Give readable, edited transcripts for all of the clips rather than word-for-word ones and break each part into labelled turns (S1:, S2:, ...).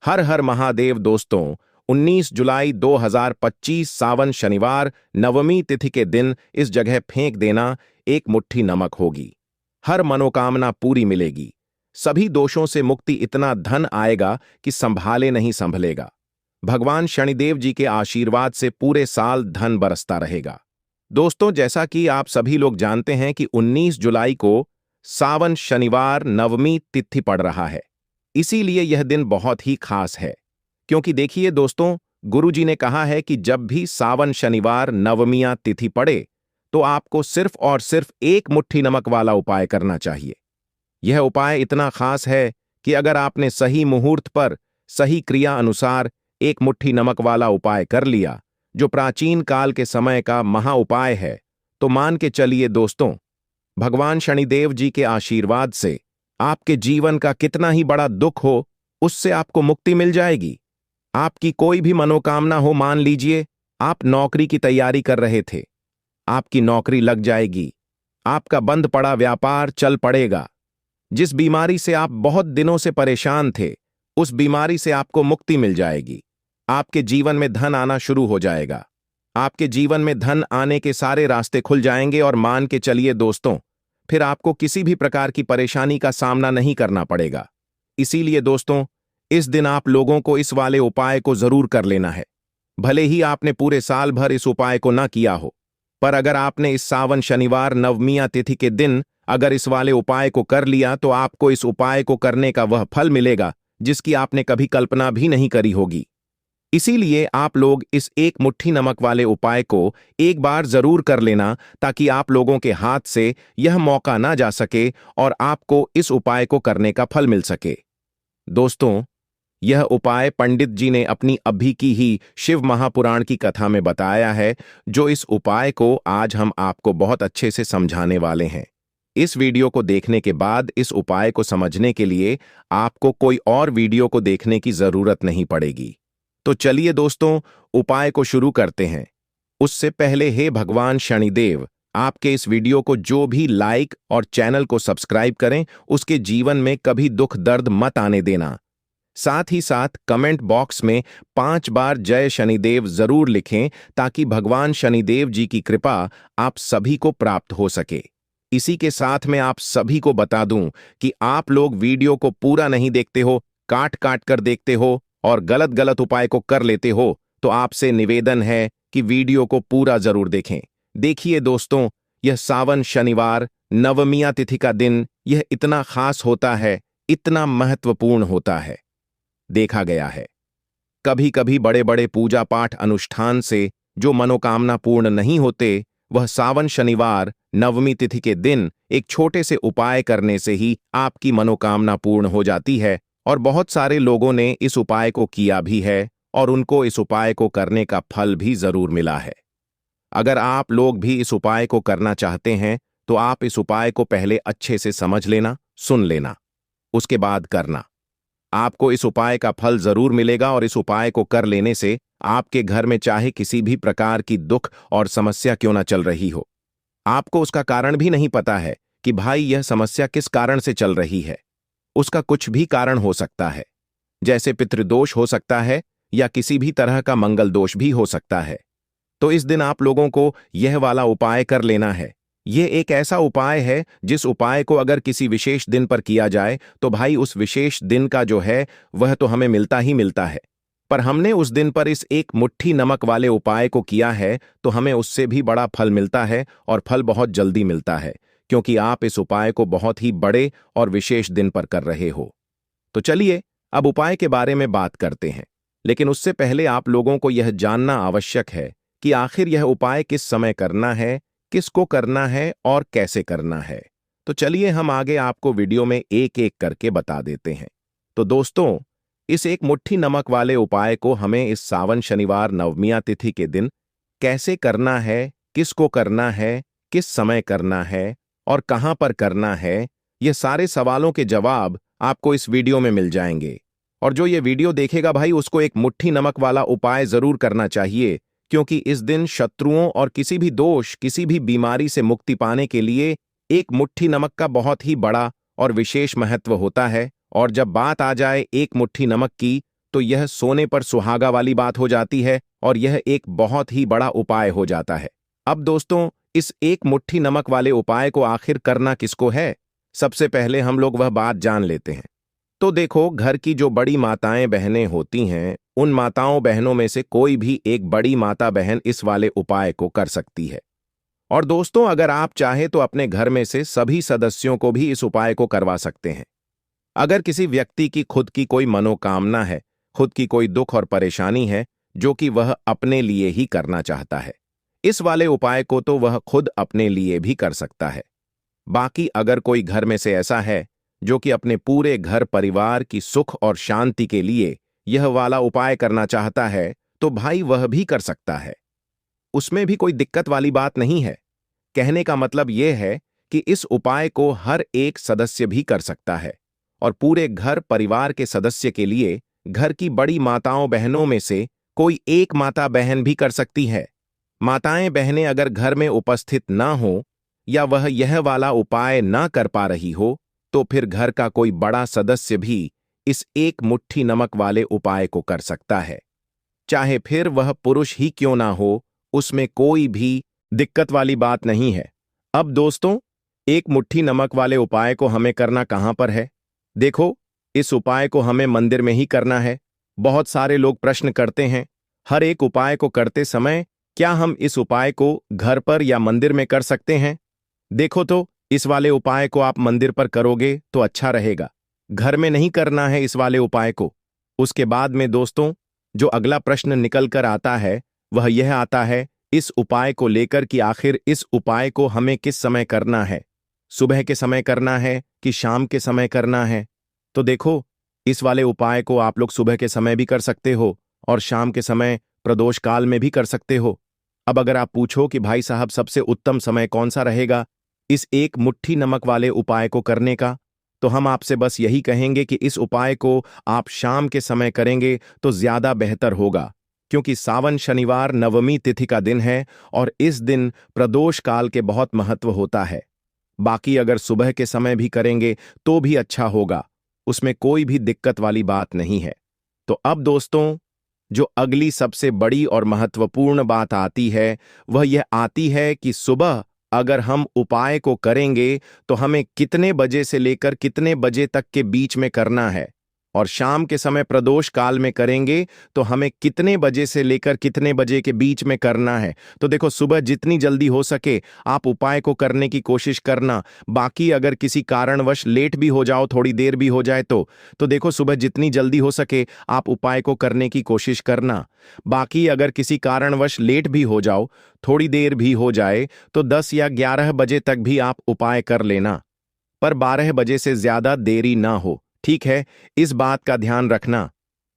S1: हर हर महादेव दोस्तों। 19 जुलाई 2025 सावन शनिवार नवमी तिथि के दिन इस जगह फेंक देना, एक मुट्ठी नमक होगी। हर मनोकामना पूरी मिलेगी। सभी दोषों से मुक्ति, इतना धन आएगा कि संभाले नहीं संभलेगा। भगवान शनिदेव जी के आशीर्वाद से पूरे साल धन बरसता रहेगा। दोस्तों, जैसा कि आप सभी लोग जानते हैं कि 19 जुलाई को सावन शनिवार नवमी तिथि पड़ रहा है। इसीलिए यह दिन बहुत ही खास है, क्योंकि देखिए दोस्तों, गुरुजी ने कहा है कि जब भी सावन शनिवार नवमियां तिथि पड़े तो आपको सिर्फ और सिर्फ एक मुट्ठी नमक वाला उपाय करना चाहिए। यह उपाय इतना खास है कि अगर आपने सही मुहूर्त पर सही क्रिया अनुसार एक मुट्ठी नमक वाला उपाय कर लिया, जो प्राचीन काल के समय का महा उपाय है, तो मान के चलिए दोस्तों, भगवान शनिदेव जी के आशीर्वाद से आपके जीवन का कितना ही बड़ा दुख हो, उससे आपको मुक्ति मिल जाएगी। आपकी कोई भी मनोकामना हो, मान लीजिए आप नौकरी की तैयारी कर रहे थे, आपकी नौकरी लग जाएगी। आपका बंद पड़ा व्यापार चल पड़ेगा। जिस बीमारी से आप बहुत दिनों से परेशान थे, उस बीमारी से आपको मुक्ति मिल जाएगी। आपके जीवन में धन आना शुरू हो जाएगा। आपके जीवन में धन आने के सारे रास्ते खुल जाएंगे और मान के चलिए दोस्तों, फिर आपको किसी भी प्रकार की परेशानी का सामना नहीं करना पड़ेगा। इसीलिए दोस्तों, इस दिन आप लोगों को इस वाले उपाय को जरूर कर लेना है। भले ही आपने पूरे साल भर इस उपाय को ना किया हो, पर अगर आपने इस सावन शनिवार नवमिया तिथि के दिन अगर इस वाले उपाय को कर लिया, तो आपको इस उपाय को करने का वह फल मिलेगा जिसकी आपने कभी कल्पना भी नहीं करी होगी। इसीलिए आप लोग इस एक मुट्ठी नमक वाले उपाय को एक बार जरूर कर लेना, ताकि आप लोगों के हाथ से यह मौका ना जा सके और आपको इस उपाय को करने का फल मिल सके। दोस्तों, यह उपाय पंडित जी ने अपनी अभी की ही शिव महापुराण की कथा में बताया है, जो इस उपाय को आज हम आपको बहुत अच्छे से समझाने वाले हैं। इस वीडियो को देखने के बाद इस उपाय को समझने के लिए आपको कोई और वीडियो को देखने की जरूरत नहीं पड़ेगी। तो चलिए दोस्तों, उपाय को शुरू करते हैं। उससे पहले हे भगवान शनिदेव, आपके इस वीडियो को जो भी लाइक और चैनल को सब्सक्राइब करें, उसके जीवन में कभी दुख दर्द मत आने देना। साथ ही साथ कमेंट बॉक्स में 5 बार जय शनिदेव जरूर लिखें, ताकि भगवान शनिदेव जी की कृपा आप सभी को प्राप्त हो सके। इसी के साथ में आप सभी को बता दूं कि आप लोग वीडियो को पूरा नहीं देखते हो, काट काट कर देखते हो और गलत गलत उपाय को कर लेते हो, तो आपसे निवेदन है कि वीडियो को पूरा जरूर देखें। देखिए दोस्तों, यह सावन शनिवार नवमिया तिथि का दिन यह इतना खास होता है, इतना महत्वपूर्ण होता है। देखा गया है कभी कभी बड़े बड़े पूजा पाठ अनुष्ठान से जो मनोकामना पूर्ण नहीं होते, वह सावन शनिवार नवमी तिथि के दिन एक छोटे से उपाय करने से ही आपकी मनोकामना पूर्ण हो जाती है। और बहुत सारे लोगों ने इस उपाय को किया भी है और उनको इस उपाय को करने का फल भी जरूर मिला है। अगर आप लोग भी इस उपाय को करना चाहते हैं, तो आप इस उपाय को पहले अच्छे से समझ लेना, सुन लेना, उसके बाद करना। आपको इस उपाय का फल जरूर मिलेगा और इस उपाय को कर लेने से आपके घर में चाहे किसी भी प्रकार की दुख और समस्या क्यों ना चल रही हो, आपको उसका कारण भी नहीं पता है कि भाई यह समस्या किस कारण से चल रही है। उसका कुछ भी कारण हो सकता है, जैसे पितृदोष हो सकता है या किसी भी तरह का मंगल दोष भी हो सकता है। तो इस दिन आप लोगों को यह वाला उपाय कर लेना है। यह एक ऐसा उपाय है जिस उपाय को अगर किसी विशेष दिन पर किया जाए, तो भाई उस विशेष दिन का जो है वह तो हमें मिलता ही मिलता है। पर हमने उस दिन पर इस एक मुट्ठी नमक वाले उपाय को किया है, तो हमें उससे भी बड़ा फल मिलता है और फल बहुत जल्दी मिलता है, क्योंकि आप इस उपाय को बहुत ही बड़े और विशेष दिन पर कर रहे हो। तो चलिए अब उपाय के बारे में बात करते हैं, लेकिन उससे पहले आप लोगों को यह जानना आवश्यक है कि आखिर यह उपाय किस समय करना है, किसको करना है और कैसे करना है। तो चलिए हम आगे आपको वीडियो में एक एक करके बता देते हैं। तो दोस्तों, इस एक मुट्ठी नमक वाले उपाय को हमें इस सावन शनिवार नवमिया तिथि के दिन कैसे करना है, किसको करना है, किस समय करना है और कहां पर करना है, यह सारे सवालों के जवाब आपको इस वीडियो में मिल जाएंगे। और जो ये वीडियो देखेगा भाई, उसको एक मुट्ठी नमक वाला उपाय जरूर करना चाहिए, क्योंकि इस दिन शत्रुओं और किसी भी दोष, किसी भी बीमारी से मुक्ति पाने के लिए एक मुट्ठी नमक का बहुत ही बड़ा और विशेष महत्व होता है। और जब बात आ जाए एक मुट्ठी नमक की, तो यह सोने पर सुहागा वाली बात हो जाती है और यह एक बहुत ही बड़ा उपाय हो जाता है। अब दोस्तों, इस एक मुट्ठी नमक वाले उपाय को आखिर करना किसको है? सबसे पहले हम लोग वह बात जान लेते हैं। तो देखो, घर की जो बड़ी माताएं बहनें होती हैं, उन माताओं बहनों में से कोई भी एक बड़ी माता बहन इस वाले उपाय को कर सकती है। और दोस्तों, अगर आप चाहे तो अपने घर में से सभी सदस्यों को भी इस उपाय को करवा सकते हैं। अगर किसी व्यक्ति की खुद की कोई मनोकामना है, खुद की कोई दुख और परेशानी है जो कि वह अपने लिए ही करना चाहता है, इस वाले उपाय को तो वह खुद अपने लिए भी कर सकता है। बाकी अगर कोई घर में से ऐसा है जो कि अपने पूरे घर परिवार की सुख और शांति के लिए यह वाला उपाय करना चाहता है, तो भाई वह भी कर सकता है। उसमें भी कोई दिक्कत वाली बात नहीं है। कहने का मतलब यह है कि इस उपाय को हर एक सदस्य भी कर सकता है और पूरे घर परिवार के सदस्य के लिए घर की बड़ी माताओं बहनों में से कोई एक माता बहन भी कर सकती है। माताएं बहनें अगर घर में उपस्थित ना हो या वह यह वाला उपाय ना कर पा रही हो, तो फिर घर का कोई बड़ा सदस्य भी इस एक मुट्ठी नमक वाले उपाय को कर सकता है। चाहे फिर वह पुरुष ही क्यों ना हो, उसमें कोई भी दिक्कत वाली बात नहीं है। अब दोस्तों, एक मुट्ठी नमक वाले उपाय को हमें करना कहां पर है? देखो, इस उपाय को हमें मंदिर में ही करना है। बहुत सारे लोग प्रश्न करते हैं, हर एक उपाय को करते समय क्या हम इस उपाय को घर पर या मंदिर में कर सकते हैं? देखो तो, इस वाले उपाय को आप मंदिर पर करोगे तो अच्छा रहेगा, घर में नहीं करना है इस वाले उपाय को। उसके बाद में दोस्तों, जो अगला प्रश्न निकल कर आता है वह यह आता है इस उपाय को लेकर कि आखिर इस उपाय को हमें किस समय करना है, सुबह के समय करना है कि शाम के समय करना है? तो देखो, इस वाले उपाय को आप लोग सुबह के समय भी कर सकते हो और शाम के समय प्रदोष काल में भी कर सकते हो। अब अगर आप पूछो कि भाई साहब सबसे उत्तम समय कौन सा रहेगा इस एक मुट्ठी नमक वाले उपाय को करने का, तो हम आपसे बस यही कहेंगे कि इस उपाय को आप शाम के समय करेंगे तो ज्यादा बेहतर होगा, क्योंकि सावन शनिवार नवमी तिथि का दिन है और इस दिन प्रदोष काल के बहुत महत्व होता है। बाकी अगर सुबह के समय भी करेंगे तो भी अच्छा होगा, उसमें कोई भी दिक्कत वाली बात नहीं है। तो अब दोस्तों, जो अगली सबसे बड़ी और महत्वपूर्ण बात आती है वह यह आती है कि सुबह अगर हम उपाय को करेंगे तो हमें कितने बजे से लेकर कितने बजे तक के बीच में करना है, और शाम के समय प्रदोष काल में करेंगे तो हमें कितने बजे से लेकर कितने बजे के बीच में करना है। तो देखो, सुबह जितनी जल्दी हो सके आप उपाय को करने की कोशिश करना। बाकी अगर किसी कारणवश लेट भी हो जाओ, थोड़ी देर भी हो जाए तो देखो, सुबह जितनी जल्दी हो सके आप उपाय को करने की कोशिश करना। बाकी अगर किसी कारणवश लेट भी हो जाओ, थोड़ी देर भी हो जाए, तो 10 या 11 बजे तक भी आप उपाय कर लेना, पर 12 बजे से ज्यादा देरी ना हो, ठीक है? इस बात का ध्यान रखना।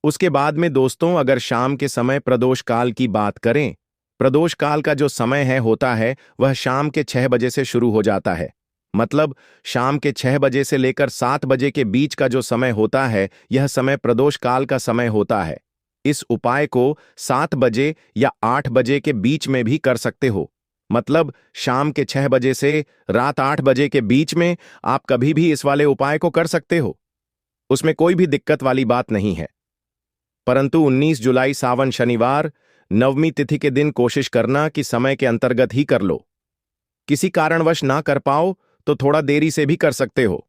S1: उसके बाद में दोस्तों, अगर शाम के समय प्रदोष काल की बात करें, प्रदोष काल का जो समय होता है वह शाम के 6 बजे से शुरू हो जाता है। मतलब शाम के 6 बजे से लेकर 7 बजे के बीच का जो समय होता है, यह समय प्रदोष काल का समय होता है। इस उपाय को 7 बजे या 8 बजे के बीच में भी कर सकते हो। मतलब शाम के 6 बजे से रात 8 बजे के बीच में आप कभी भी इस वाले उपाय को कर सकते हो, उसमें कोई भी दिक्कत वाली बात नहीं है। परंतु 19 जुलाई सावन शनिवार नवमी तिथि के दिन कोशिश करना कि समय के अंतर्गत ही कर लो। किसी कारणवश ना कर पाओ तो थोड़ा देरी से भी कर सकते हो।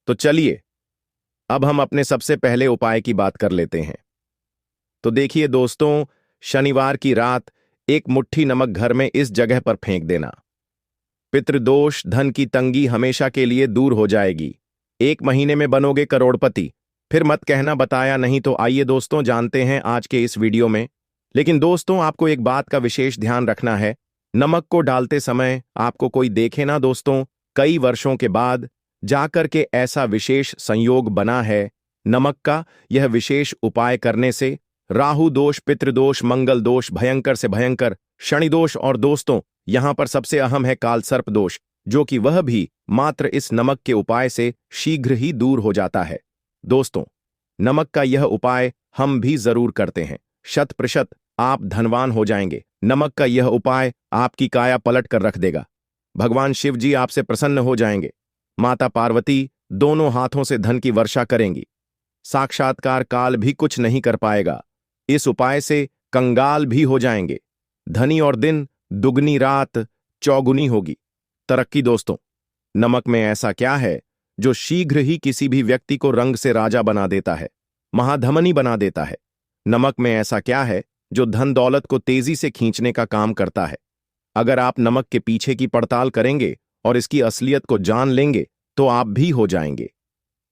S1: तो चलिए, अब हम अपने सबसे पहले उपाय की बात कर लेते हैं। तो देखिए दोस्तों, शनिवार की रात एक मुट्ठी नमक घर में इस जगह पर फेंक देना। पितृदोष, धन की तंगी हमेशा के लिए दूर हो जाएगी। 1 महीने में बनोगे करोड़पति। फिर मत कहना बताया नहीं। तो आइए दोस्तों, जानते हैं आज के इस वीडियो में। लेकिन दोस्तों, आपको एक बात का विशेष ध्यान रखना है, नमक को डालते समय आपको कोई देखे ना दोस्तों। कई वर्षों के बाद जाकर के ऐसा विशेष संयोग बना है नमक का। यह विशेष उपाय करने से राहु दोष, पितृदोष, मंगल दोष, भयंकर से भयंकर शनि दोष, और दोस्तों यहां पर सबसे अहम है काल सर्प दोष, जो कि वह भी मात्र इस नमक के उपाय से शीघ्र ही दूर हो जाता है। दोस्तों, नमक का यह उपाय हम भी जरूर करते हैं। 100% आप धनवान हो जाएंगे। नमक का यह उपाय आपकी काया पलट कर रख देगा। भगवान शिव जी आपसे प्रसन्न हो जाएंगे। माता पार्वती दोनों हाथों से धन की वर्षा करेंगी। साक्षात्कार काल भी कुछ नहीं कर पाएगा। इस उपाय से कंगाल भी हो जाएंगे। धनी और दिन, दुगनी रात चौगुनी होगी। तरक्की दोस्तों, नमक में ऐसा क्या है जो शीघ्र ही किसी भी व्यक्ति को रंग से राजा बना देता है, महाधमनी बना देता है? नमक में ऐसा क्या है जो धन दौलत को तेजी से खींचने का काम करता है? अगर आप नमक के पीछे की पड़ताल करेंगे और इसकी असलियत को जान लेंगे तो आप भी हो जाएंगे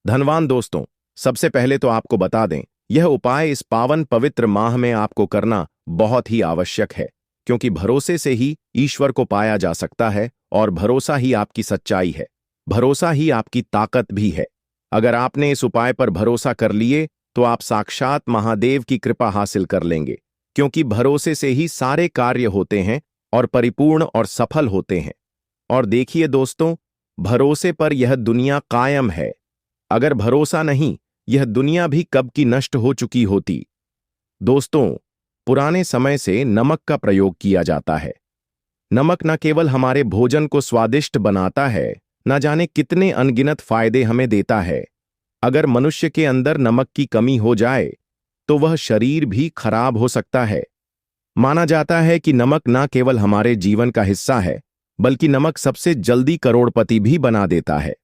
S1: धनवान। दोस्तों, सबसे पहले तो आपको बता दें, यह उपाय इस पावन पवित्र माह में आपको करना बहुत ही आवश्यक है, क्योंकि भरोसे से ही ईश्वर को पाया जा सकता है और भरोसा ही आपकी सच्चाई है, भरोसा ही आपकी ताकत भी है। अगर आपने इस उपाय पर भरोसा कर लिए तो आप साक्षात महादेव की कृपा हासिल कर लेंगे, क्योंकि भरोसे से ही सारे कार्य होते हैं और परिपूर्ण और सफल होते हैं। और देखिए दोस्तों, भरोसे पर यह दुनिया कायम है। अगर भरोसा नहीं, यह दुनिया भी कब की नष्ट हो चुकी होती। दोस्तों, पुराने समय से नमक का प्रयोग किया जाता है। नमक न केवल हमारे भोजन को स्वादिष्ट बनाता है, न जाने कितने अनगिनत फायदे हमें देता है। अगर मनुष्य के अंदर नमक की कमी हो जाए तो वह शरीर भी खराब हो सकता है। माना जाता है कि नमक न केवल हमारे जीवन का हिस्सा है, बल्कि नमक सबसे जल्दी करोड़पति भी बना देता है।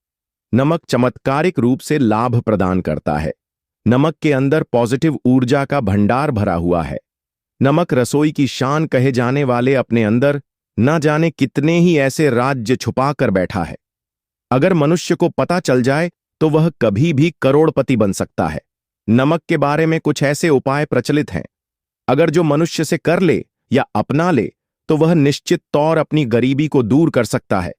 S1: नमक चमत्कारिक रूप से लाभ प्रदान करता है। नमक के अंदर पॉजिटिव ऊर्जा का भंडार भरा हुआ है। नमक रसोई की शान कहे जाने वाले अपने अंदर न जाने कितने ही ऐसे राज्य छुपा कर बैठा है। अगर मनुष्य को पता चल जाए तो वह कभी भी करोड़पति बन सकता है। नमक के बारे में कुछ ऐसे उपाय प्रचलित हैं, अगर जो मनुष्य से कर ले या अपना ले तो वह निश्चित तौर अपनी गरीबी को दूर कर सकता है,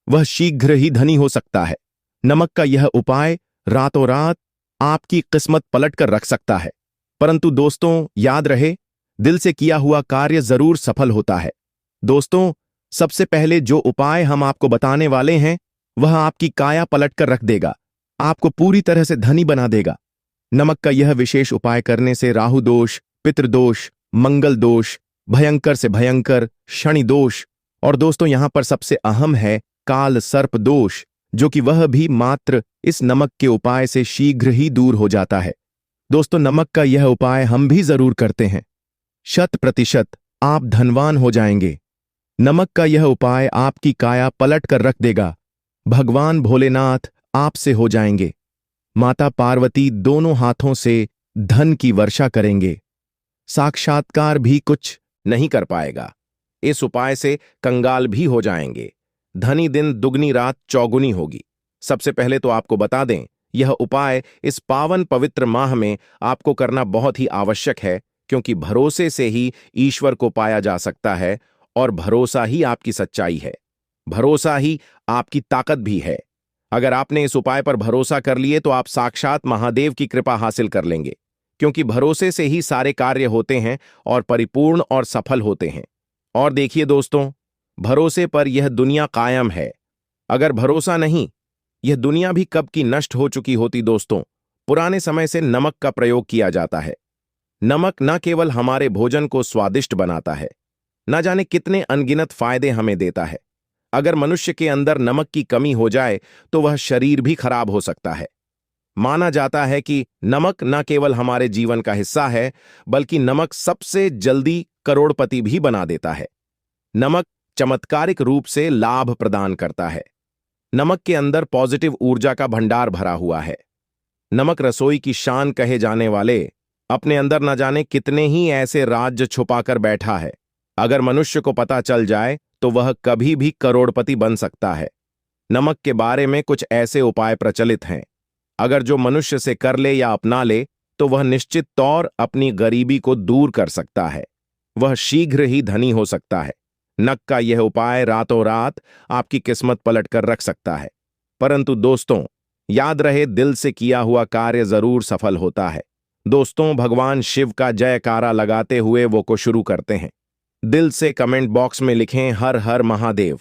S1: वह शीघ्र ही धनी हो सकता है। नमक का यह उपाय रातों रात आपकी किस्मत पलट कर रख सकता है। परंतु दोस्तों, याद रहे, दिल से किया हुआ कार्य जरूर सफल होता है। दोस्तों, सबसे पहले जो उपाय हम आपको बताने वाले हैं वह आपकी काया पलट कर रख देगा, आपको पूरी तरह से धनी बना देगा। नमक का यह विशेष उपाय करने से राहु दोष, पितृदोष, मंगल दोष, भयंकर से भयंकर शनि दोष और दोस्तों यहां पर सबसे अहम है काल सर्प दोष, जो कि वह भी मात्र इस नमक के उपाय से शीघ्र ही दूर हो जाता है। दोस्तों, नमक का यह उपाय हम भी जरूर करते हैं। 100% आप धनवान हो जाएंगे। नमक का यह उपाय आपकी काया पलट कर रख देगा। भगवान भोलेनाथ आपसे हो जाएंगे। माता पार्वती दोनों हाथों से धन की वर्षा करेंगे। साक्षात्कार भी कुछ नहीं कर पाएगा। इस उपाय से कंगाल भी हो जाएंगे। धनी दिन, दुगनी रात चौगुनी होगी। सबसे पहले तो आपको बता दें, यह उपाय इस पावन पवित्र माह में आपको करना बहुत ही आवश्यक है, क्योंकि भरोसे से ही ईश्वर को पाया जा सकता है और भरोसा ही आपकी सच्चाई है, भरोसा ही आपकी ताकत भी है। अगर आपने इस उपाय पर भरोसा कर लिए तो आप साक्षात महादेव की कृपा हासिल कर लेंगे, क्योंकि भरोसे से ही सारे कार्य होते हैं और परिपूर्ण और सफल होते हैं। और देखिए दोस्तों, भरोसे पर यह दुनिया कायम है। अगर भरोसा नहीं, यह दुनिया भी कब की नष्ट हो चुकी होती। दोस्तों, पुराने समय से नमक का प्रयोग किया जाता है। नमक न केवल हमारे भोजन को स्वादिष्ट बनाता है, न जाने कितने अनगिनत फायदे हमें देता है। अगर मनुष्य के अंदर नमक की कमी हो जाए तो वह शरीर भी खराब हो सकता है। माना जाता है कि नमक न केवल हमारे जीवन का हिस्सा है, बल्कि नमक सबसे जल्दी करोड़पति भी बना देता है। नमक चमत्कारिक रूप से लाभ प्रदान करता है। नमक के अंदर पॉजिटिव ऊर्जा का भंडार भरा हुआ है। नमक रसोई की शान कहे जाने वाले अपने अंदर न जाने कितने ही ऐसे राज्य छुपाकर बैठा है। अगर मनुष्य को पता चल जाए तो वह कभी भी करोड़पति बन सकता है। नमक के बारे में कुछ ऐसे उपाय प्रचलित हैं, अगर जो मनुष्य से कर ले या अपना ले तो वह निश्चित तौर अपनी गरीबी को दूर कर सकता है, वह शीघ्र ही धनी हो सकता है। नमक का यह उपाय रातों रात आपकी किस्मत पलट कर रख सकता है। परंतु दोस्तों, याद रहे, दिल से किया हुआ कार्य जरूर सफल होता है। दोस्तों, भगवान शिव का जयकारा लगाते हुए वो को शुरू करते हैं। दिल से कमेंट बॉक्स में लिखें हर हर महादेव।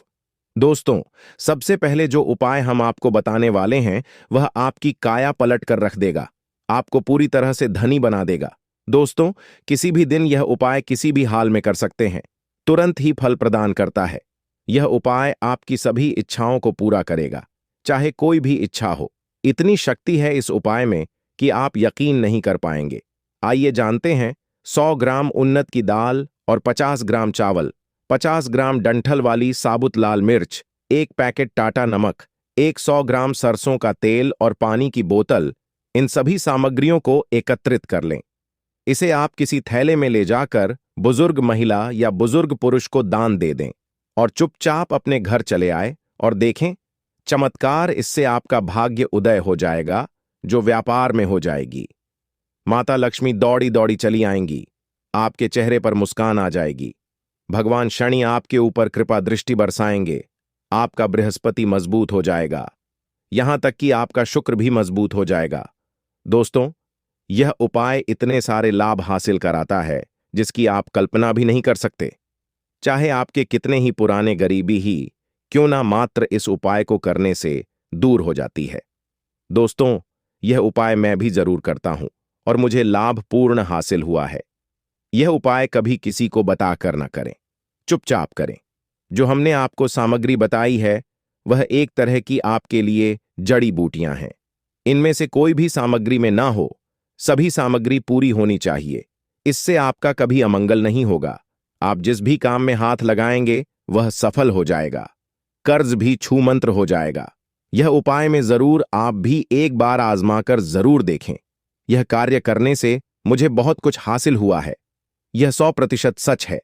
S1: दोस्तों, सबसे पहले जो उपाय हम आपको बताने वाले हैं वह आपकी काया पलट कर रख देगा, आपको पूरी तरह से धनी बना देगा। दोस्तों, किसी भी दिन यह उपाय किसी भी हाल में कर सकते हैं, तुरंत ही फल प्रदान करता है। यह उपाय आपकी सभी इच्छाओं को पूरा करेगा, चाहे कोई भी इच्छा हो। इतनी शक्ति है इस उपाय में कि आप यकीन नहीं कर पाएंगे। आइए जानते हैं। 100 ग्राम उन्नत की दाल और 50 ग्राम चावल, 50 ग्राम डंठल वाली साबुत लाल मिर्च, एक पैकेट टाटा नमक, 100 ग्राम सरसों का तेल और पानी की बोतल, इन सभी सामग्रियों को एकत्रित कर लें। इसे आप किसी थैले में ले जाकर बुजुर्ग महिला या बुजुर्ग पुरुष को दान दे दें और चुपचाप अपने घर चले आए और देखें, चमत्कार, इससे आपका भाग्य उदय हो जाएगा, जो व्यापार में हो जाएगी। माता लक्ष्मी दौड़ी दौड़ी चली आएंगी, आपके चेहरे पर मुस्कान आ जाएगी। भगवान शनि आपके ऊपर कृपा दृष्टि बरसाएंगे, आपका बृहस्पति मजबूत हो जाएगा, यहां तक कि आपका शुक्र भी मजबूत हो जाएगा। दोस्तों, यह उपाय इतने सारे लाभ हासिल कराता है जिसकी आप कल्पना भी नहीं कर सकते। चाहे आपके कितने ही पुराने गरीबी ही क्यों ना, मात्र इस उपाय को करने से दूर हो जाती है। दोस्तों, यह उपाय मैं भी जरूर करता हूं और मुझे लाभ पूर्ण हासिल हुआ है। यह उपाय कभी किसी को बताकर न करें, चुपचाप करें। जो हमने आपको सामग्री बताई है वह एक तरह की आपके लिए जड़ी बूटियां हैं। इनमें से कोई भी सामग्री में ना हो, सभी सामग्री पूरी होनी चाहिए। इससे आपका कभी अमंगल नहीं होगा। आप जिस भी काम में हाथ लगाएंगे वह सफल हो जाएगा, कर्ज भी छूमंत्र हो जाएगा। यह उपाय में जरूर आप भी एक बार आजमाकर जरूर देखें। यह कार्य करने से मुझे बहुत कुछ हासिल हुआ है। यह 100% सच है।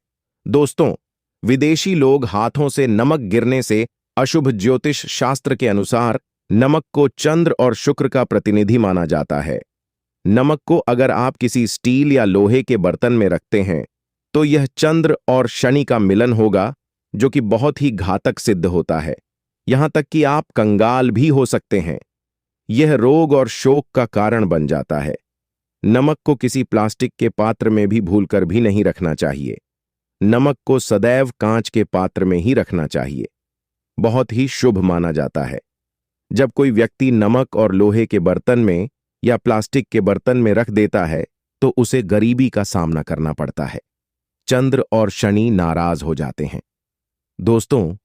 S1: दोस्तों, विदेशी लोग हाथों से नमक गिरने से अशुभ ज्योतिष शास्त्र के अनुसार नमक को चंद्र और शुक्र का प्रतिनिधि माना जाता है। नमक को अगर आप किसी स्टील या लोहे के बर्तन में रखते हैं तो यह चंद्र और शनि का मिलन होगा, जो कि बहुत ही घातक सिद्ध होता है। यहां तक कि आप कंगाल भी हो सकते हैं। यह रोग और शोक का कारण बन जाता है। नमक को किसी प्लास्टिक के पात्र में भी भूलकर भी नहीं रखना चाहिए। नमक को सदैव कांच के पात्र में ही रखना चाहिए। बहुत ही शुभ माना जाता है। जब कोई व्यक्ति नमक और लोहे के बर्तन में या प्लास्टिक के बर्तन में रख देता है तो उसे गरीबी का सामना करना पड़ता है। चंद्र और शनि नाराज हो जाते हैं। दोस्तों,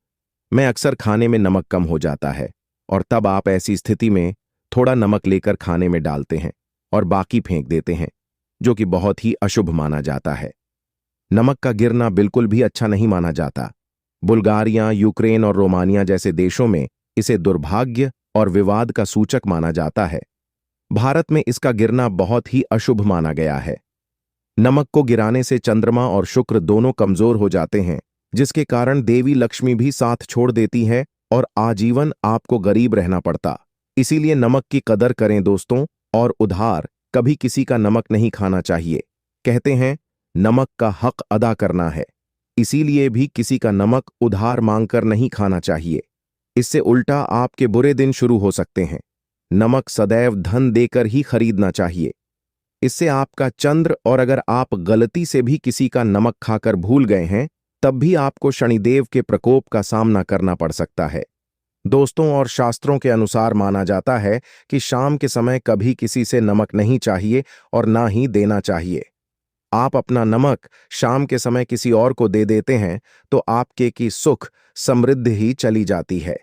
S1: मैं अक्सर खाने में नमक कम हो जाता है और तब आप ऐसी स्थिति में थोड़ा नमक लेकर खाने में डालते हैं और बाकी फेंक देते हैं, जो कि बहुत ही अशुभ माना जाता है। नमक का गिरना बिल्कुल भी अच्छा नहीं माना जाता। बुल्गारिया, यूक्रेन और रोमानिया जैसे देशों में इसे दुर्भाग्य और विवाद का सूचक माना जाता है। भारत में इसका गिरना बहुत ही अशुभ माना गया है। नमक को गिराने से चंद्रमा और शुक्र दोनों कमजोर हो जाते हैं, जिसके कारण देवी लक्ष्मी भी साथ छोड़ देती है और आजीवन आपको गरीब रहना पड़ता। इसीलिए नमक की कदर करें दोस्तों, और उधार कभी किसी का नमक नहीं खाना चाहिए। कहते हैं नमक का हक अदा करना है, इसीलिए भी किसी का नमक उधार मांगकर नहीं खाना चाहिए। इससे उल्टा आपके बुरे दिन शुरू हो सकते हैं। नमक सदैव धन देकर ही खरीदना चाहिए। इससे आपका चंद्र, और अगर आप गलती से भी किसी का नमक खाकर भूल गए हैं तब भी आपको शनिदेव के प्रकोप का सामना करना पड़ सकता है। दोस्तों, और शास्त्रों के अनुसार माना जाता है कि शाम के समय कभी किसी से नमक नहीं चाहिए और ना ही देना चाहिए। आप अपना नमक शाम के समय किसी और को दे देते हैं तो आपके की सुख समृद्धि ही चली जाती है।